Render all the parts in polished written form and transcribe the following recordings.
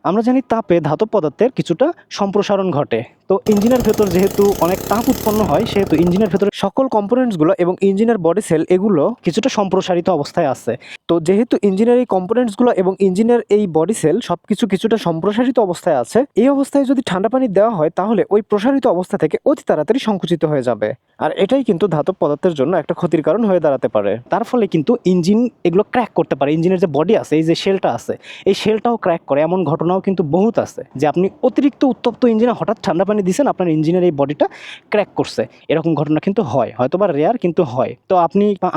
আমরা জানি তাপে ধাতব পদার্থের কিছুটা সম্প্রসারণ ঘটে। তো ইঞ্জিনের ভেতর যেহেতু অনেক তাপ উৎপন্ন হয়, সেহেতু ইঞ্জিনের ভেতরে সকল কম্পোনেন্টসগুলো এবং ইঞ্জিনের বডি সেল এগুলো কিছুটা সম্প্রসারিত অবস্থায় আছে। তো যেহেতু ইঞ্জিনের এই কম্পোনেন্টসগুলো এবং ইঞ্জিনের এই বডি সেল সবকিছু কিছুটা সম্প্রসারিত অবস্থায় আছে, এই অবস্থায় যদি ঠান্ডা পানি দেওয়া হয় তাহলে ওই প্রসারিত অবস্থা থেকে অতি তাড়াতাড়ি সংকুচিত হয়ে যাবে। আর এটাই কিন্তু ধাতব পদার্থের জন্য একটা ক্ষতির কারণ হয়ে দাঁড়াতে পারে। তার ফলে কিন্তু ইঞ্জিন এগুলো ক্র্যাক করতে পারে। ইঞ্জিনের যে বডি আছে, এই যে শেলটা আছে, এই শেলটাও ক্র্যাক করে। এমন ঘটনাও কিন্তু বহুত আছে যে আপনি অতিরিক্ত উত্তপ্ত ইঞ্জিনে হঠাৎ ঠান্ডা পানি দিয়েছেন, আপনার ইঞ্জিনের এই বডিটা ক্র্যাক করছে। এরকম ঘটনা কিন্তু হয়, হয়তো বা রেয়ার, কিন্তু হয়। তো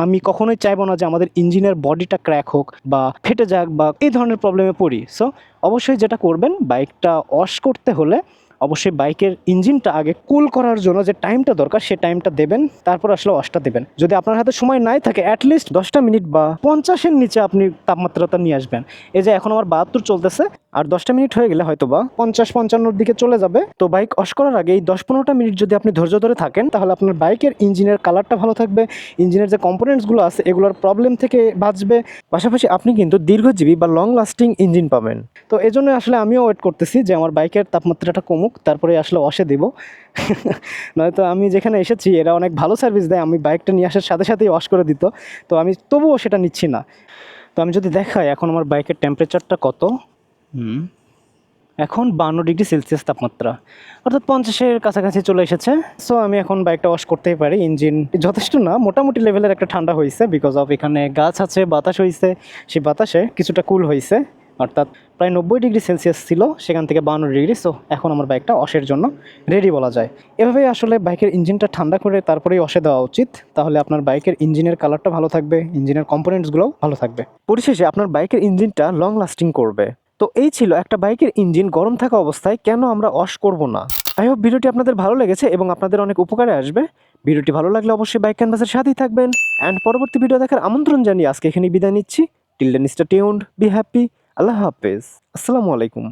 আমি কখনোই চাইবো না যে আমাদের ইঞ্জিনের বডিটা ক্র্যাক হোক বা ফেটে যাক বা এই ধরনের প্রবলেমে পড়ি। সো অবশ্যই যেটা করবেন, বাইকটা ওয়াশ করতে হলে অবশ্যই বাইকের ইঞ্জিনটা আগে কুল করার জন্য যে টাইমটা দরকার সে টাইমটা দেবেন, তারপর আসলে ওয়াশটা দেবেন। যদি আপনার হাতে সময় নাই থাকে, অ্যাটলিস্ট 10টা মিনিট বা 50-এর নিচে আপনি তাপমাত্রাটা নিয়ে আসবেন। এই যে এখন আমার 72 চলতেছে, আর 10টা মিনিট হয়ে গেলে হয়তো বা 50-55-র দিকে চলে যাবে। তো বাইক ওয়াশ করার আগে এই 10-15টা মিনিট যদি আপনি ধৈর্য ধরে থাকেন, তাহলে আপনার বাইকের ইঞ্জিনের কালারটা ভালো থাকবে, ইঞ্জিনের যে কম্পোনেন্টসগুলো আছে এগুলোর প্রবলেম থেকে বাঁচবে, পাশাপাশি আপনি কিন্তু দীর্ঘজীবী বা লং লাস্টিং ইঞ্জিন পাবেন। তো এই জন্য আসলে আমিও ওয়েট করতেছি যে আমার বাইকের তাপমাত্রাটা কমুক, তারপরে আসলে ওয়াশে দেবো। নয়তো আমি যেখানে এসেছি এরা অনেক ভালো সার্ভিস দেয়, আমি বাইকটা নিয়ে আসার সাথে সাথেই ওয়াশ করে দিত। তো আমি তবুও সেটা নিচ্ছি না। তো আমি যদি দেখাই এখন আমার বাইকের টেম্পারেচারটা কত, এখন 52°C তাপমাত্রা, অর্থাৎ 50-এর কাছাকাছি চলে এসেছে। সো আমি এখন বাইকটা ওয়াশ করতেই পারি। ইঞ্জিন যথেষ্ট না, মোটামুটি লেভেলের একটা ঠান্ডা হয়েছে, বিকজ অফ এখানে গাছ আছে, বাতাস হয়েছে, সেই বাতাসে কিছুটা কুল হয়েছে। অর্থাৎ প্রায় 90°C ছিল, সেখান থেকে 52°। সো এখন আমার বাইকটা ওয়াশের জন্য রেডি বলা যায়। এভাবেই আসলে বাইকের ইঞ্জিনটা ঠান্ডা করে তারপরেই ওয়াশে দেওয়া উচিত। তাহলে আপনার বাইকের ইঞ্জিনের কালারটা ভালো থাকবে, ইঞ্জিনের কম্পোনেন্টসগুলোও ভালো থাকবে, পরিশেষে আপনার বাইকের ইঞ্জিনটা লং লাস্টিং করবে। তো এই ছিল একটা বাইকের ইঞ্জিন গরম থাকা অবস্থায় কেন আমরা ওয়াশ করব না। আই হোপ ভিডিওটি আপনাদের ভালো লেগেছে এবং আপনাদের অনেক উপকারে আসবে। ভিডিওটি ভালো লাগলে অবশ্যই বাইক ক্যানভাসের সাথেই থাকবেন। অ্যান্ড পরবর্তী ভিডিও দেখার আমন্ত্রণ জানিয়ে আজকে এখানেই বিদায় নিচ্ছি। Till then stay tuned, be happy, আল্লাহ হাফেজ, আসসালামু আলাইকুম।